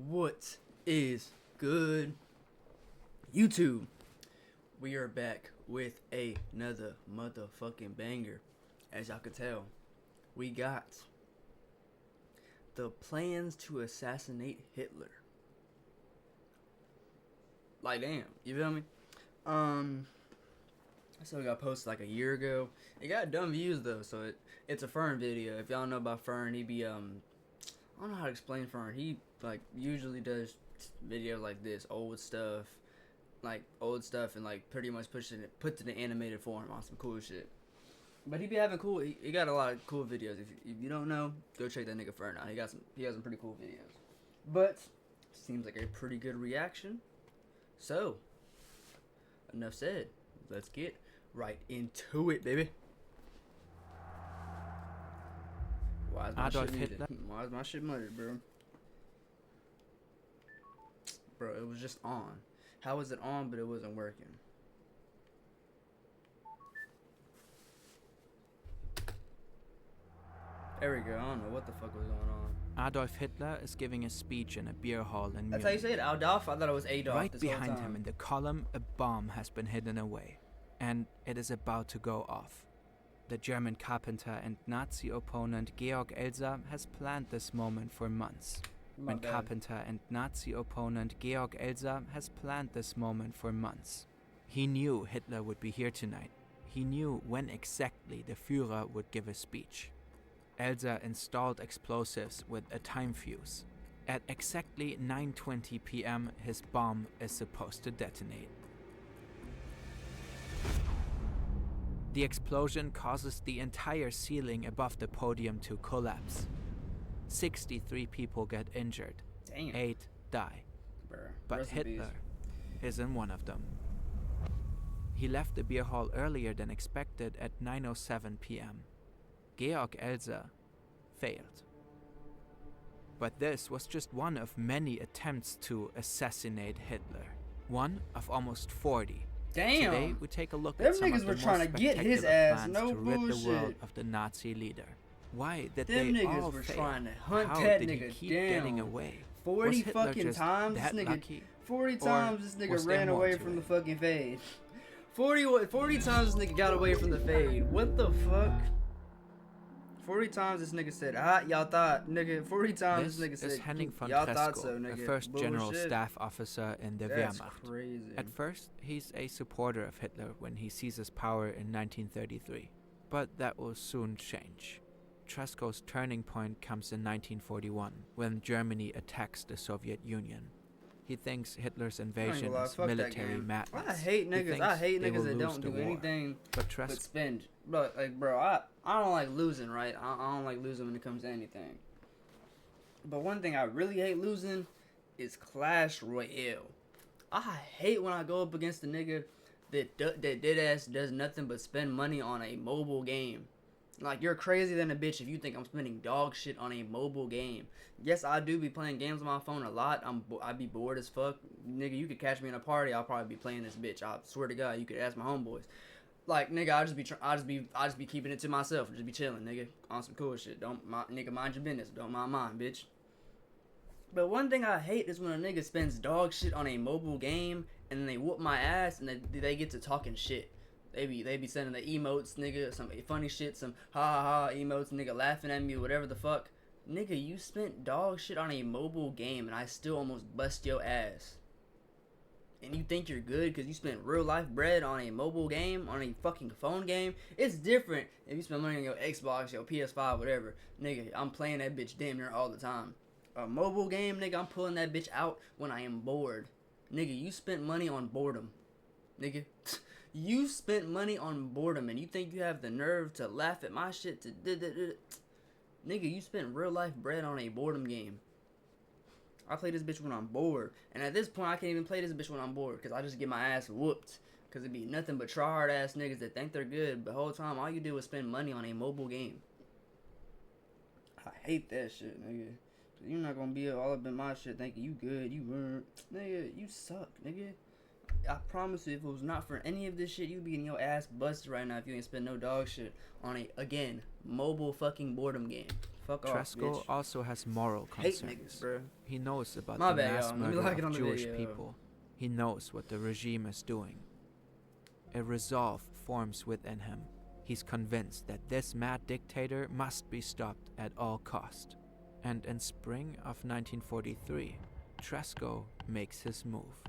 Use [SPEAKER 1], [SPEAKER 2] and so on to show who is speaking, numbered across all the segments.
[SPEAKER 1] What is good, YouTube? We are back with another motherfucking banger. As y'all can tell, we got the plans to assassinate Hitler. Like, damn, you feel me? So it got posted like a year ago. It got dumb views though, so it's a Fern video. If y'all know about Fern, he be I don't know how to explain Fern. He like usually does videos like this, old stuff, and like pretty much puts it in animated form on some cool shit. But he be having cool. He got a lot of cool videos. If you don't know, go check that nigga Fern out. He has some pretty cool videos. But seems like a pretty good reaction. So enough said. Let's get right into it, baby. Why is my
[SPEAKER 2] Adolf
[SPEAKER 1] shit
[SPEAKER 2] Hitler.
[SPEAKER 1] muted? Why is my shit muted, bro? Bro, it was just on. How was it on, but it wasn't working? There we go. I don't know what the fuck was going on.
[SPEAKER 2] Adolf Hitler is giving a speech in a beer hall in
[SPEAKER 1] That's how you
[SPEAKER 2] Munich.
[SPEAKER 1] say it, Adolf? I thought it was Adolf.
[SPEAKER 2] Right
[SPEAKER 1] this whole
[SPEAKER 2] behind
[SPEAKER 1] time.
[SPEAKER 2] him in the column, a bomb has been hidden away, and it is about to go off. The German carpenter and Nazi opponent Georg Elser has planned this moment for months.
[SPEAKER 1] My bad.
[SPEAKER 2] Carpenter and Nazi opponent Georg Elser has planned this moment for months. He knew Hitler would be here tonight. He knew when exactly the Führer would give a speech. Elser installed explosives with a time fuse. At exactly 9:20 p.m., his bomb is supposed to detonate. The explosion causes the entire ceiling above the podium to collapse. 63 people get injured.
[SPEAKER 1] Damn.
[SPEAKER 2] 8 die.
[SPEAKER 1] Bruh.
[SPEAKER 2] But
[SPEAKER 1] Rest in peace.
[SPEAKER 2] Hitler isn't one of them. He left the beer hall earlier than expected at 9:07 p.m. Georg Elser failed. But this was just one of many attempts to assassinate Hitler. One of almost 40.
[SPEAKER 1] Damn.
[SPEAKER 2] Today we take a look
[SPEAKER 1] Them
[SPEAKER 2] at some
[SPEAKER 1] niggas
[SPEAKER 2] of
[SPEAKER 1] were
[SPEAKER 2] the
[SPEAKER 1] trying
[SPEAKER 2] more
[SPEAKER 1] to get his
[SPEAKER 2] spectacular
[SPEAKER 1] ass,
[SPEAKER 2] plans
[SPEAKER 1] no
[SPEAKER 2] to rid the world
[SPEAKER 1] bullshit.
[SPEAKER 2] of the Nazi leader. Why did
[SPEAKER 1] Them
[SPEAKER 2] they
[SPEAKER 1] niggas
[SPEAKER 2] all
[SPEAKER 1] were
[SPEAKER 2] fail?
[SPEAKER 1] trying to hunt
[SPEAKER 2] How
[SPEAKER 1] that
[SPEAKER 2] did
[SPEAKER 1] nigga
[SPEAKER 2] he keep
[SPEAKER 1] down.
[SPEAKER 2] getting away?
[SPEAKER 1] 40
[SPEAKER 2] Was Hitler
[SPEAKER 1] fucking
[SPEAKER 2] just
[SPEAKER 1] times
[SPEAKER 2] that
[SPEAKER 1] this nigga.
[SPEAKER 2] lucky?
[SPEAKER 1] 40
[SPEAKER 2] Or
[SPEAKER 1] times this nigga
[SPEAKER 2] was there
[SPEAKER 1] ran
[SPEAKER 2] more
[SPEAKER 1] away
[SPEAKER 2] to
[SPEAKER 1] from the
[SPEAKER 2] it?
[SPEAKER 1] fucking fade. 40 times this nigga got away from the fade. What the fuck? 40 times this nigga said, y'all thought, nigga. 40 times this nigga
[SPEAKER 2] This
[SPEAKER 1] said,
[SPEAKER 2] is Henning von
[SPEAKER 1] y'all thought
[SPEAKER 2] Tresco,
[SPEAKER 1] so,
[SPEAKER 2] a
[SPEAKER 1] nigga.
[SPEAKER 2] first general
[SPEAKER 1] Bullshit.
[SPEAKER 2] staff officer in the
[SPEAKER 1] That's
[SPEAKER 2] Wehrmacht.
[SPEAKER 1] crazy.
[SPEAKER 2] At first, he's a supporter of Hitler when he seizes power in 1933. But that will soon change. Tresco's turning point comes in 1941, when Germany attacks the Soviet Union. He thinks Hitler's invasion
[SPEAKER 1] lie,
[SPEAKER 2] is
[SPEAKER 1] fuck that
[SPEAKER 2] military
[SPEAKER 1] game.
[SPEAKER 2] madness.
[SPEAKER 1] I hate
[SPEAKER 2] He
[SPEAKER 1] niggas.
[SPEAKER 2] thinks
[SPEAKER 1] I hate
[SPEAKER 2] they will
[SPEAKER 1] niggas that
[SPEAKER 2] lose
[SPEAKER 1] don't
[SPEAKER 2] the
[SPEAKER 1] do
[SPEAKER 2] war.
[SPEAKER 1] anything
[SPEAKER 2] But
[SPEAKER 1] but
[SPEAKER 2] Tresco,
[SPEAKER 1] spend. Bro, I don't like losing, right? I don't like losing when it comes to anything. But one thing I really hate losing is Clash Royale. I hate when I go up against a nigga that dead ass does nothing but spend money on a mobile game. Like, you're crazy than a bitch if you think I'm spending dog shit on a mobile game. Yes, I do be playing games on my phone a lot. I be bored as fuck. Nigga, you could catch me in a party, I'll probably be playing this bitch. I swear to God, you could ask my homeboys. Like, nigga, I just be keeping it to myself. Just be chilling, nigga, on some cool shit. Nigga, mind your business. Don't mind mine, bitch. But one thing I hate is when a nigga spends dog shit on a mobile game and then they whoop my ass and they get to talking shit. They be sending the emotes, nigga, some funny shit, some ha ha ha emotes, nigga laughing at me, whatever the fuck. Nigga, you spent dog shit on a mobile game and I still almost bust your ass. And you think you're good because you spent real life bread on a mobile game, on a fucking phone game? It's different if you spend money on your Xbox, your PS5, whatever. Nigga, I'm playing that bitch damn near all the time. A mobile game, nigga, I'm pulling that bitch out when I am bored. Nigga, you spent money on boredom. Nigga. You spent money on boredom and you think you have the nerve to laugh at my shit to Nigga, you spent real life bread on a boredom game. I play this bitch when I'm bored. And at this point, I can't even play this bitch when I'm bored because I just get my ass whooped. Because it be nothing but try-hard ass niggas that think they're good. But the whole time, all you do is spend money on a mobile game. I hate that shit, nigga. You're not going to be all up in my shit thinking you good, you weren't. Nigga, you suck, nigga. I promise you, if it was not for any of this shit, you'd be getting your ass busted right now if you ain't spend no dog shit on a, again, mobile fucking boredom game. Fuck off,
[SPEAKER 2] Tresco
[SPEAKER 1] bitch.
[SPEAKER 2] also has moral
[SPEAKER 1] Hate
[SPEAKER 2] concerns.
[SPEAKER 1] niggas, bro.
[SPEAKER 2] He knows about
[SPEAKER 1] My
[SPEAKER 2] the
[SPEAKER 1] bad,
[SPEAKER 2] mass
[SPEAKER 1] y'all. Let me
[SPEAKER 2] murder
[SPEAKER 1] like it on
[SPEAKER 2] of
[SPEAKER 1] the
[SPEAKER 2] Jewish
[SPEAKER 1] video.
[SPEAKER 2] people. He knows what the regime is doing. A resolve forms within him. He's convinced that this mad dictator must be stopped at all cost. And in spring of 1943, Tresco makes his move.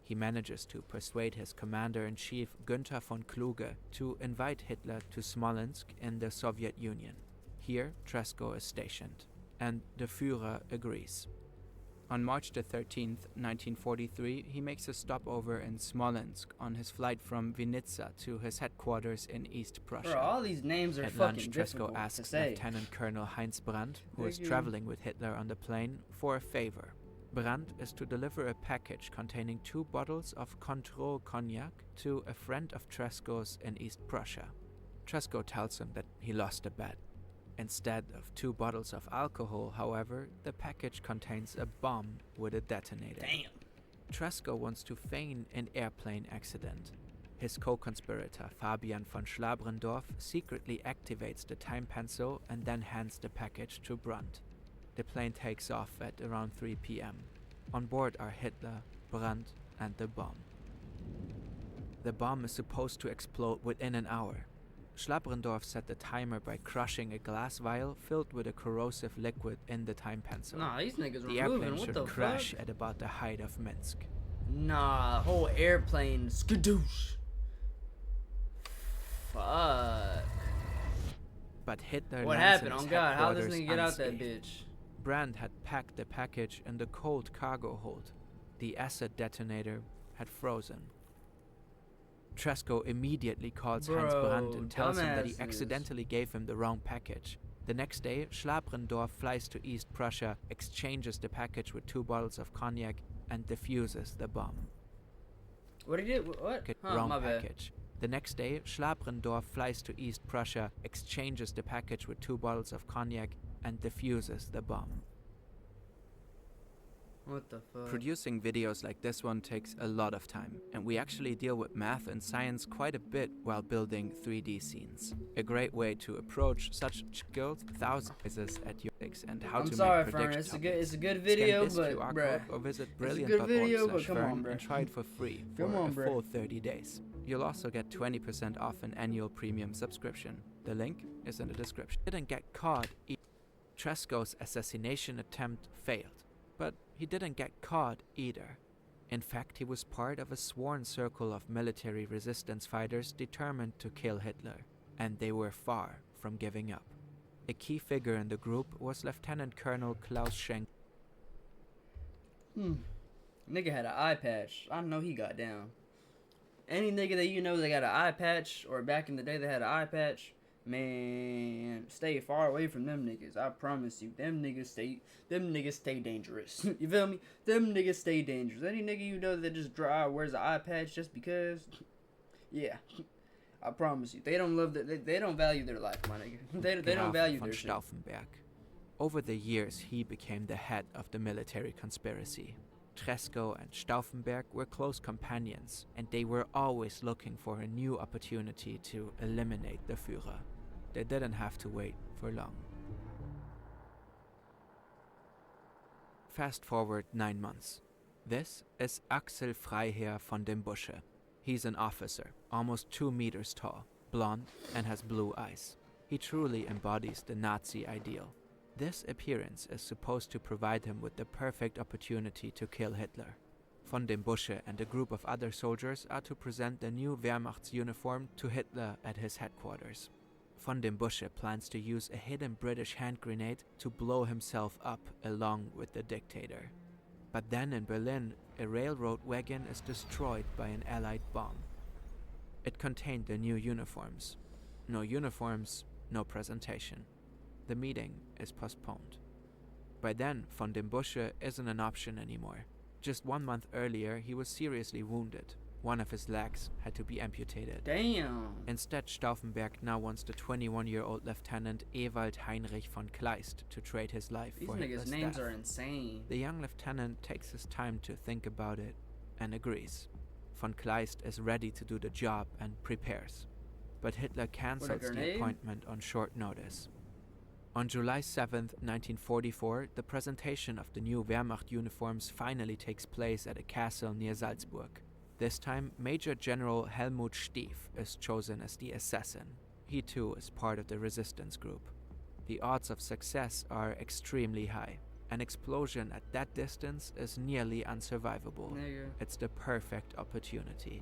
[SPEAKER 2] He manages to persuade his commander-in-chief Günther von Kluge to invite Hitler to Smolensk in the Soviet Union. Here, Tresco is stationed, and the Führer agrees. On March the 13th, 1943, he makes a stopover in Smolensk on his flight from Vinnytsia to his headquarters in East Prussia.
[SPEAKER 1] Bro, all these names are
[SPEAKER 2] At
[SPEAKER 1] fucking
[SPEAKER 2] lunch,
[SPEAKER 1] difficult
[SPEAKER 2] Tresco
[SPEAKER 1] to
[SPEAKER 2] asks
[SPEAKER 1] say.
[SPEAKER 2] Lieutenant Colonel Heinz Brandt, who is
[SPEAKER 1] Thank you.
[SPEAKER 2] traveling with Hitler on the plane, for a favor. Brandt is to deliver a package containing 2 bottles of Control cognac to a friend of Tresco's in East Prussia. Tresco tells him that he lost a bet. Instead of 2 bottles of alcohol, however, the package contains a bomb with a detonator.
[SPEAKER 1] Damn.
[SPEAKER 2] Tresco wants to feign an airplane accident. His co-conspirator Fabian von Schlabrendorf secretly activates the time pencil and then hands the package to Brandt. The plane takes off at around 3 p.m. On board are Hitler, Brandt, and the bomb. The bomb is supposed to explode within an hour. Schlabrendorf set the timer by crushing a glass vial filled with a corrosive liquid in the time pencil.
[SPEAKER 1] Nah, these niggas were
[SPEAKER 2] The
[SPEAKER 1] moving.
[SPEAKER 2] airplane
[SPEAKER 1] What
[SPEAKER 2] should
[SPEAKER 1] the
[SPEAKER 2] crash
[SPEAKER 1] fuck?
[SPEAKER 2] at about the height of Minsk.
[SPEAKER 1] Nah, whole airplane skadoosh. Fuck.
[SPEAKER 2] But Hitler
[SPEAKER 1] What
[SPEAKER 2] lands
[SPEAKER 1] happened?
[SPEAKER 2] in
[SPEAKER 1] Oh
[SPEAKER 2] his
[SPEAKER 1] God, how this
[SPEAKER 2] headquarters
[SPEAKER 1] nigga get out that
[SPEAKER 2] unscathed.
[SPEAKER 1] bitch?
[SPEAKER 2] Brandt had packed the package in the cold cargo hold. The acid detonator had frozen. Tresco immediately calls Heinz
[SPEAKER 1] Bro,
[SPEAKER 2] Brandt and tells him that he
[SPEAKER 1] dumbasses.
[SPEAKER 2] accidentally gave him the wrong package. The next day, Schlabrendorf flies to East Prussia, exchanges the package with 2 bottles of cognac, and defuses the bomb.
[SPEAKER 1] What he did? What? Huh,
[SPEAKER 2] Wrong
[SPEAKER 1] my bad.
[SPEAKER 2] package. The next day, Schlabrendorf flies to East Prussia, exchanges the package with 2 bottles of cognac, and defuses the bomb.
[SPEAKER 1] What the fuck?
[SPEAKER 2] Producing videos like this one takes a lot of time, and we actually deal with math and science quite a bit while building 3D scenes. A great way to approach such skilled thousands at your and how
[SPEAKER 1] I'm
[SPEAKER 2] to
[SPEAKER 1] sorry,
[SPEAKER 2] make
[SPEAKER 1] Fern.
[SPEAKER 2] prediction
[SPEAKER 1] It's a good
[SPEAKER 2] topics.
[SPEAKER 1] video,
[SPEAKER 2] Scan this
[SPEAKER 1] but
[SPEAKER 2] QR
[SPEAKER 1] bruh,
[SPEAKER 2] code or visit
[SPEAKER 1] it's a good video, but come on,
[SPEAKER 2] brilliant.org/fern
[SPEAKER 1] bruh.
[SPEAKER 2] and try it for free for
[SPEAKER 1] Come on,
[SPEAKER 2] a
[SPEAKER 1] bruh.
[SPEAKER 2] full 30 days. You'll also get 20% off an annual premium subscription. The link is in the description. Didn't get caught. Tresco's assassination attempt failed, but he didn't get caught either. In fact, he was part of a sworn circle of military resistance fighters determined to kill Hitler, and they were far from giving up. A key figure in the group was Lieutenant Colonel Klaus Schenk.
[SPEAKER 1] Nigga had an eye patch. I know he got down. Any nigga that you know that got an eye patch, or back in the day that had an eye patch, man, stay far away from them niggas. I promise you, them niggas stay dangerous. You feel me? Them niggas stay dangerous. Any nigga you know that just wears an eye patch just because, yeah, I promise you, they don't love they don't value their life, my nigga. They don't value
[SPEAKER 2] von
[SPEAKER 1] their shit.
[SPEAKER 2] Stauffenberg. Over the years, he became the head of the military conspiracy. Tresco and Stauffenberg were close companions, and they were always looking for a new opportunity to eliminate the Führer. They didn't have to wait for long. Fast forward 9 months. This is Axel Freiherr von dem Busche. He's an officer, almost 2 meters tall, blonde, and has blue eyes. He truly embodies the Nazi ideal. This appearance is supposed to provide him with the perfect opportunity to kill Hitler. Von dem Busche and a group of other soldiers are to present the new Wehrmachtsuniform to Hitler at his headquarters. Von dem Busche plans to use a hidden British hand grenade to blow himself up along with the dictator. But then in Berlin, a railroad wagon is destroyed by an Allied bomb. It contained the new uniforms. No uniforms, no presentation. The meeting is postponed. By then, von dem Busche isn't an option anymore. Just 1 month earlier, he was seriously wounded. One of his legs had to be amputated.
[SPEAKER 1] Damn.
[SPEAKER 2] Instead, Stauffenberg now wants the 21-year-old Lieutenant Ewald Heinrich von Kleist to trade his life
[SPEAKER 1] These
[SPEAKER 2] for
[SPEAKER 1] niggas'
[SPEAKER 2] Hitler's
[SPEAKER 1] names
[SPEAKER 2] death.
[SPEAKER 1] are insane.
[SPEAKER 2] The young lieutenant takes his time to think about it and agrees. Von Kleist is ready to do the job and prepares. but Hitler cancels the
[SPEAKER 1] grenade?
[SPEAKER 2] appointment on short notice. On July 7th, 1944, the presentation of the new Wehrmacht uniforms finally takes place at a castle near Salzburg. This time, Major General Helmut Stief is chosen as the assassin. He too is part of the resistance group. The odds of success are extremely high. An explosion at that distance is nearly unsurvivable.
[SPEAKER 1] Nigga.
[SPEAKER 2] It's the perfect opportunity.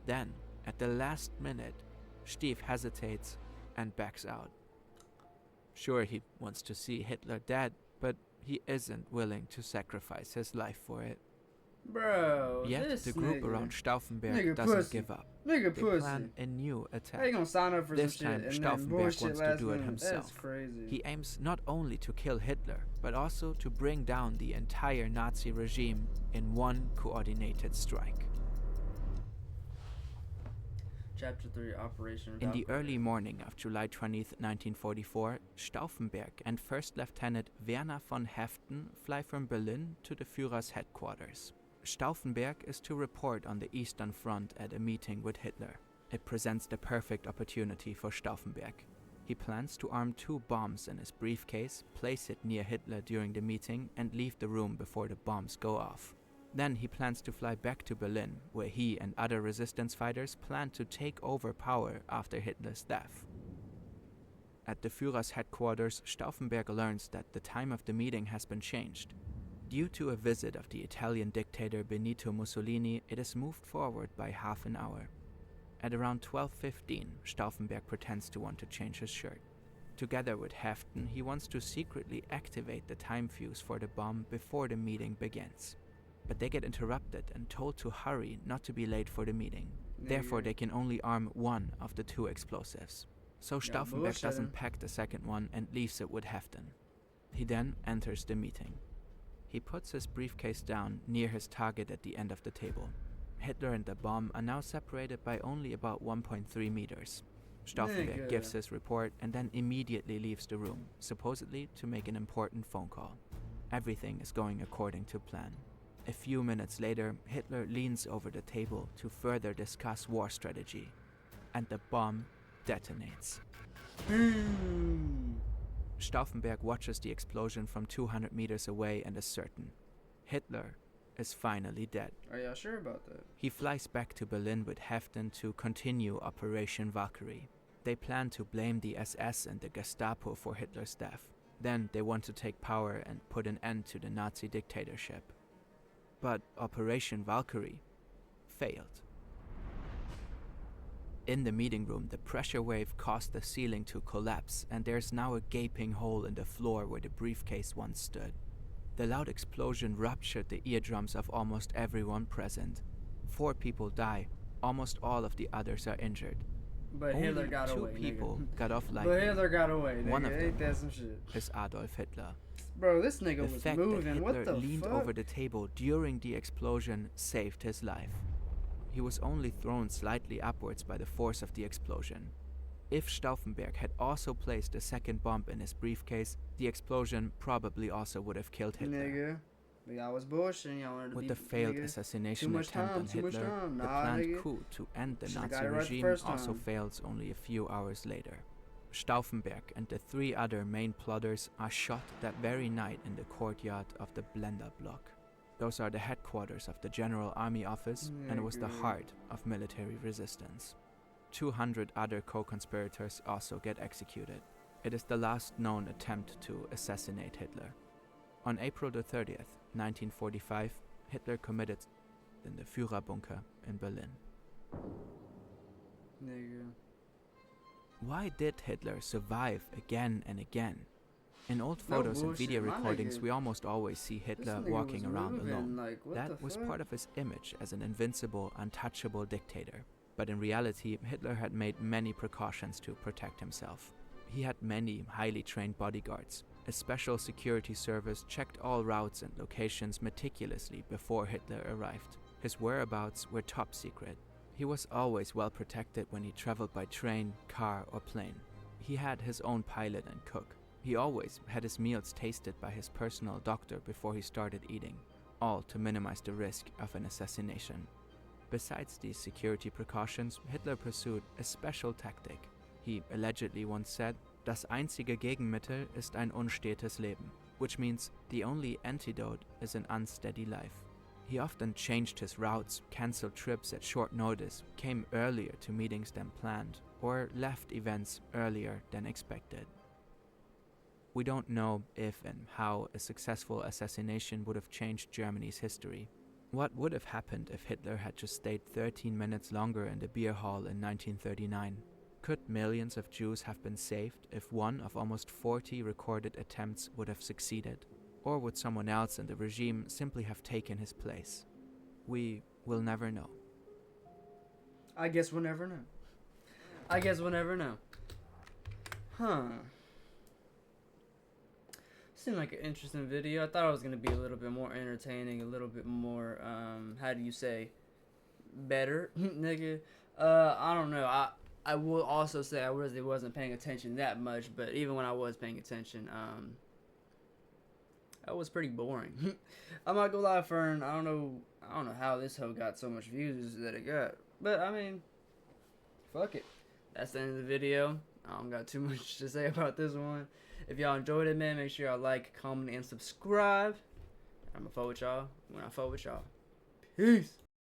[SPEAKER 2] Then, at the last minute, Stief hesitates and backs out. Sure, he wants to see Hitler dead, but he isn't willing to sacrifice his life for it.
[SPEAKER 1] Bro,
[SPEAKER 2] Yet
[SPEAKER 1] this
[SPEAKER 2] the group
[SPEAKER 1] nigga.
[SPEAKER 2] around Stauffenberg
[SPEAKER 1] Nigga
[SPEAKER 2] doesn't
[SPEAKER 1] pussy.
[SPEAKER 2] give up.
[SPEAKER 1] Nigga
[SPEAKER 2] They
[SPEAKER 1] pussy.
[SPEAKER 2] plan a new
[SPEAKER 1] How you
[SPEAKER 2] attack.
[SPEAKER 1] gonna sign up for
[SPEAKER 2] This
[SPEAKER 1] some
[SPEAKER 2] time,
[SPEAKER 1] shit and then
[SPEAKER 2] Stauffenberg
[SPEAKER 1] bullshit
[SPEAKER 2] wants to
[SPEAKER 1] last
[SPEAKER 2] do it
[SPEAKER 1] minute?
[SPEAKER 2] himself.
[SPEAKER 1] That's crazy.
[SPEAKER 2] He aims not only to kill Hitler, but also to bring down the entire Nazi regime in one coordinated strike.
[SPEAKER 1] Chapter 3, Operation
[SPEAKER 2] In the
[SPEAKER 1] Valkyrie.
[SPEAKER 2] early morning of July 20th, 1944, Stauffenberg and First Lieutenant Werner von Heften fly from Berlin to the Führer's headquarters. Stauffenberg is to report on the Eastern Front at a meeting with Hitler. It presents the perfect opportunity for Stauffenberg. He plans to arm 2 bombs in his briefcase, place it near Hitler during the meeting, and leave the room before the bombs go off. Then he plans to fly back to Berlin, where he and other resistance fighters plan to take over power after Hitler's death. At the Führer's headquarters, Stauffenberg learns that the time of the meeting has been changed. Due to a visit of the Italian dictator Benito Mussolini, it is moved forward by half an hour. At around 12:15, Stauffenberg pretends to want to change his shirt. Together with Heften, he wants to secretly activate the time fuse for the bomb before the meeting begins. But they get interrupted and told to hurry not to be late for the meeting. Therefore, they can only arm one of the 2 explosives. So Stauffenberg doesn't pack the second one and leaves it with Heften. He then enters the meeting. He puts his briefcase down near his target at the end of the table. Hitler and the bomb are now separated by only about 1.3 meters. Stauffenberg gives his report and then immediately leaves the room, supposedly to make an important phone call. Everything is going according to plan. A few minutes later, Hitler leans over the table to further discuss war strategy, and the bomb detonates. Stauffenberg watches the explosion from 200 meters away and is certain. Hitler is finally dead.
[SPEAKER 1] Are y'all sure about that?
[SPEAKER 2] He flies back to Berlin with Heften to continue Operation Valkyrie. They plan to blame the SS and the Gestapo for Hitler's death. Then they want to take power and put an end to the Nazi dictatorship. But Operation Valkyrie failed. In the meeting room, the pressure wave caused the ceiling to collapse, and there's now a gaping hole in the floor where the briefcase once stood. The loud explosion ruptured the eardrums of almost everyone present. 4 people die, almost all of the others are injured.
[SPEAKER 1] But
[SPEAKER 2] Only
[SPEAKER 1] Hitler got
[SPEAKER 2] 2
[SPEAKER 1] away,
[SPEAKER 2] people
[SPEAKER 1] nigga.
[SPEAKER 2] got off lightly.
[SPEAKER 1] But Hitler got away, nigga.
[SPEAKER 2] One of
[SPEAKER 1] Ain't
[SPEAKER 2] them
[SPEAKER 1] that some shit?
[SPEAKER 2] is Adolf Hitler.
[SPEAKER 1] Bro, this nigga
[SPEAKER 2] The
[SPEAKER 1] was
[SPEAKER 2] fact
[SPEAKER 1] moving.
[SPEAKER 2] that
[SPEAKER 1] What
[SPEAKER 2] Hitler
[SPEAKER 1] the
[SPEAKER 2] leaned
[SPEAKER 1] fuck?
[SPEAKER 2] over the table during the explosion saved his life. He was only thrown slightly upwards by the force of the explosion. If Stauffenberg had also placed a second bomb in his briefcase, the explosion probably also would have killed Hitler.
[SPEAKER 1] Nigga. Y'all was bullshitting. Y'all wanted to
[SPEAKER 2] With
[SPEAKER 1] be,
[SPEAKER 2] the failed
[SPEAKER 1] nigga.
[SPEAKER 2] assassination
[SPEAKER 1] Too much
[SPEAKER 2] attempt
[SPEAKER 1] time,
[SPEAKER 2] on
[SPEAKER 1] too much
[SPEAKER 2] Hitler,
[SPEAKER 1] time.
[SPEAKER 2] the
[SPEAKER 1] Nah,
[SPEAKER 2] planned
[SPEAKER 1] nigga.
[SPEAKER 2] coup to end the
[SPEAKER 1] Should've
[SPEAKER 2] Nazi
[SPEAKER 1] got it right the
[SPEAKER 2] regime
[SPEAKER 1] first
[SPEAKER 2] also
[SPEAKER 1] time.
[SPEAKER 2] fails only a few hours later. Stauffenberg and the 3 other main plotters are shot that very night in the courtyard of the Blender block. Those are the headquarters of the General Army Office, and it was the
[SPEAKER 1] Nigga.
[SPEAKER 2] heart of military resistance. 200 other co-conspirators also get executed. It is the last known attempt to assassinate Hitler. On April the 30th, 1945, Hitler committed in the Führerbunker in Berlin.
[SPEAKER 1] Nigga.
[SPEAKER 2] Why did Hitler survive again and again? In old
[SPEAKER 1] No
[SPEAKER 2] photos and
[SPEAKER 1] bullshit,
[SPEAKER 2] video
[SPEAKER 1] my
[SPEAKER 2] recordings,
[SPEAKER 1] nigga.
[SPEAKER 2] we almost always see
[SPEAKER 1] This
[SPEAKER 2] Hitler
[SPEAKER 1] nigga
[SPEAKER 2] walking
[SPEAKER 1] was
[SPEAKER 2] around
[SPEAKER 1] moving,
[SPEAKER 2] alone.
[SPEAKER 1] Like, what
[SPEAKER 2] That
[SPEAKER 1] the
[SPEAKER 2] was
[SPEAKER 1] fuck?
[SPEAKER 2] part of his image as an invincible, untouchable dictator. But in reality, Hitler had made many precautions to protect himself. He had many highly trained bodyguards. A special security service checked all routes and locations meticulously before Hitler arrived. His whereabouts were top secret. He was always well protected when he traveled by train, car, or plane. He had his own pilot and cook. He always had his meals tasted by his personal doctor before he started eating, all to minimize the risk of an assassination. Besides these security precautions, Hitler pursued a special tactic. He allegedly once said, "Das einzige Gegenmittel ist ein unstetes Leben," which means the only antidote is an unsteady life. He often changed his routes, cancelled trips at short notice, came earlier to meetings than planned, or left events earlier than expected. We don't know if and how a successful assassination would have changed Germany's history. What would have happened if Hitler had just stayed 13 minutes longer in the beer hall in 1939? Could millions of Jews have been saved if one of almost 40 recorded attempts would have succeeded? Or would someone else in the regime simply have taken his place? We will never know.
[SPEAKER 1] I guess we'll never know. Huh. Seemed like an interesting video. I thought it was going to be a little bit more entertaining, a little bit more, how do you say, better, nigga. I don't know. I will also say I really wasn't paying attention that much, but even when I was paying attention, that was pretty boring. I'm not gonna lie, Fern. I don't know how this hoe got so much views that it got, but I mean, fuck it. That's the end of the video. I don't got too much to say about this one. If y'all enjoyed it, man, make sure y'all like, comment, and subscribe. I'm gonna fuck with y'all when I fuck with y'all. Peace.